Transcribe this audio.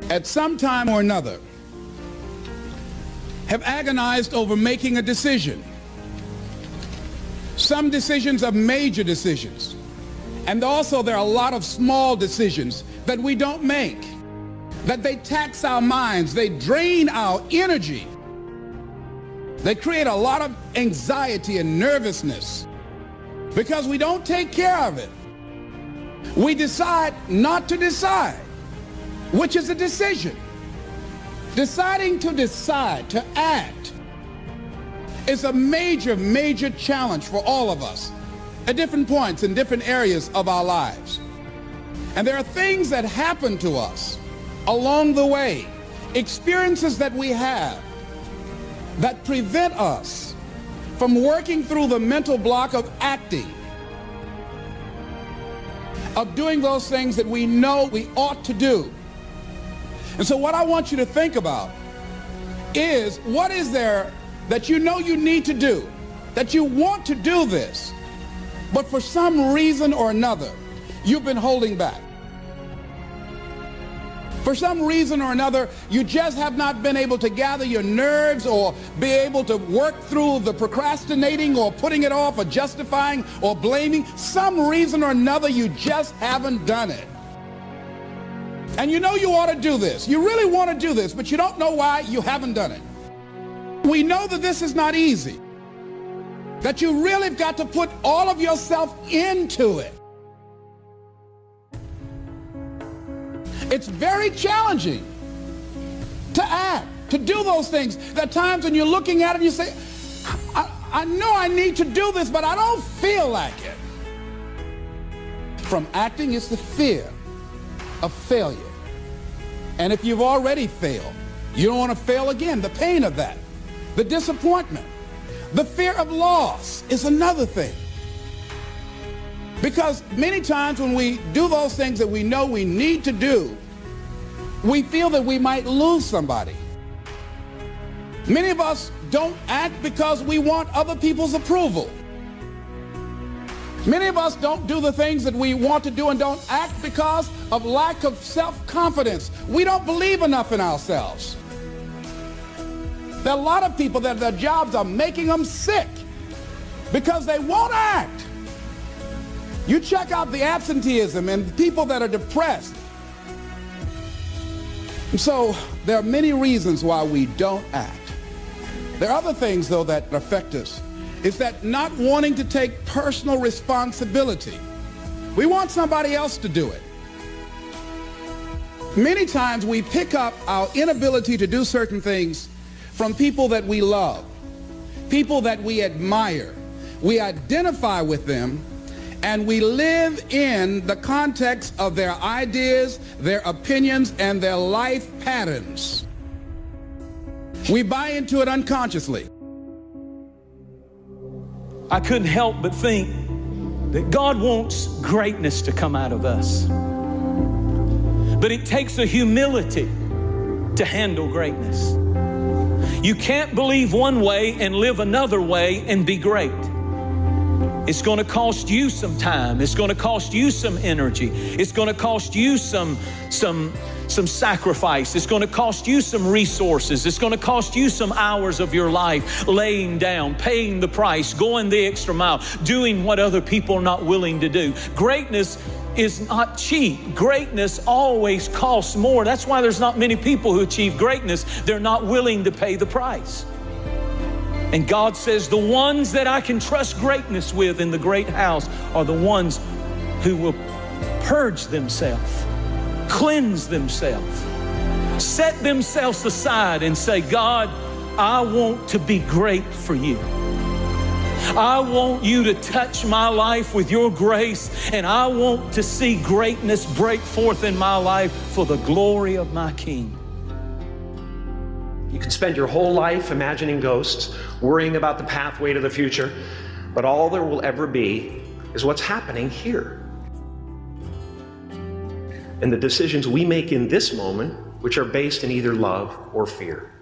at some time or another, have agonized over making a decision. Some decisions are major decisions. And also there are a lot of small decisions that we don't make, that they tax our minds, they drain our energy. They create a lot of anxiety and nervousness because we don't take care of it. We decide not to decide, which is a decision. Deciding to decide, to act, is a major, major challenge for all of us at different points in different areas of our lives. And there are things that happen to us along the way, experiences that we have that prevent us from working through the mental block of acting, of doing those things that we know we ought to do. And so what I want you to think about is, what is there that you know you need to do, that you want to do this, but for some reason or another, you've been holding back. For some reason or another, you just have not been able to gather your nerves or be able to work through the procrastinating or putting it off or justifying or blaming. Some reason or another, you just haven't done it. And you know you ought to do this. You really want to do this, but you don't know why you haven't done it. We know that this is not easy, that you really have got to put all of yourself into it. It's very challenging to act, to do those things. There are times when you're looking at it and you say, I know I need to do this, but I don't feel like it. From acting, it's the fear of failure. And if you've already failed, you don't want to fail again. The pain of that, the disappointment, the fear of loss is another thing. Because many times when we do those things that we know we need to do, we feel that we might lose somebody. Many of us don't act because we want other people's approval. Many of us don't do the things that we want to do and don't act because of lack of self-confidence. We don't believe enough in ourselves. There are a lot of people that their jobs are making them sick because they won't act. You check out the absenteeism and people that are depressed. And so there are many reasons why we don't act. There are other things, though, that affect us. It's that not wanting to take personal responsibility. We want somebody else to do it. Many times we pick up our inability to do certain things from people that we love, people that we admire. We identify with them, and we live in the context of their ideas, their opinions, and their life patterns. We buy into it unconsciously. I couldn't help but think that God wants greatness to come out of us. But it takes a humility to handle greatness. You can't believe one way and live another way and be great. It's going to cost you some time. It's going to cost you some energy. It's going to cost you some sacrifice. It's going to cost you some resources. It's going to cost you some hours of your life laying down, paying the price, going the extra mile, doing what other people are not willing to do. Greatness is not cheap. Greatness always costs more. That's why there's not many people who achieve greatness. They're not willing to pay the price. And God says the ones that I can trust greatness with in the great house are the ones who will purge themselves, cleanse themselves, set themselves aside and say, God, I want to be great for you. I want you to touch my life with your grace, and I want to see greatness break forth in my life for the glory of my King. You can spend your whole life imagining ghosts, worrying about the pathway to the future, but all there will ever be is what's happening here. And the decisions we make in this moment, which are based in either love or fear.